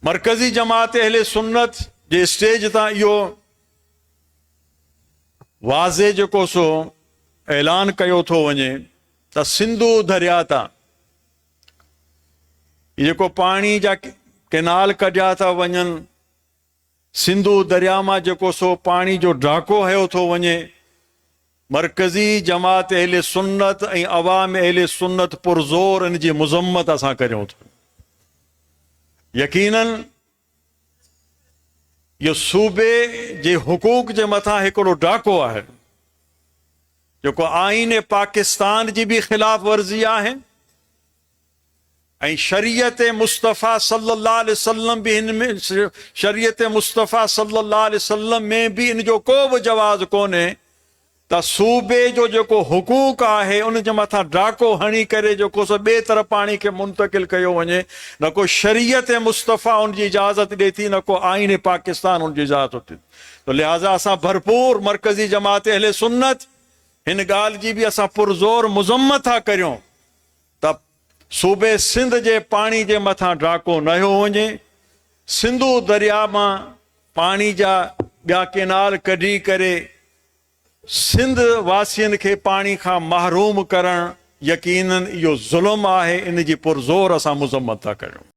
मरकज़ी जमात अहले सुन्नत जे स्टेज तां इहो वाज़े जेको सो ऐलान कयो थो वञे त सिंधु दरिया तां जेको पाणी जा केनाल कढिया था वञनि, सिंधु दरिया मां जेको सो पाणी जो ढाको हयो थो वञे, मरकज़ी जमात अहले सुन्नत ऐं अवाम अहले सुन्नत पुरज़ोर इन जी मुज़म्मत असां करियूं था। यकीनन इहो सूबे जे हुकूक जे मथां हिकिड़ो डाको आहे जेको आईन पाकिस्तान जी बि ख़िलाफ़ वर्ज़ी आहे ऐं शरीयत मुस्तफ़ा सल्लल्लाहु अलैहि वसल्लम बि हिन में, शरीयत मुस्तफ़ा सल्लल्लाहु अलैहि वसल्लम में बि इन जो को बि जवाज़ कोन्हे त सूबे जो जेको हुकूक आहे उन जे मथां डाको हणी करे जेको सो ॿिए तरफ़ पाणी खे मुंतकिल कयो वञे। न को शरीयत मुस्तफ़ा उन जी इजाज़त ॾिए थी, न को आईन पाकिस्तान उन जी इजाज़त ॾिए। तो लिहाज़ा असां भरपूर मरकज़ी जमात अहले सुन्नत हिन ॻाल्हि जी बि असां पुरज़ोर मुज़म्मत था करियूं त सूबे सिंध जे पाणी जे मथां डाको न हयो वञे। सिंधु दरिया मां पाणी जा ॿिया केनाल कढी करे सिंध वासियुनि खे पाणी खां महरूम करणु यकीनन इहो ज़ुल्म आहे। इन जी पुरज़ोर असां मुज़म्मत था करियूं।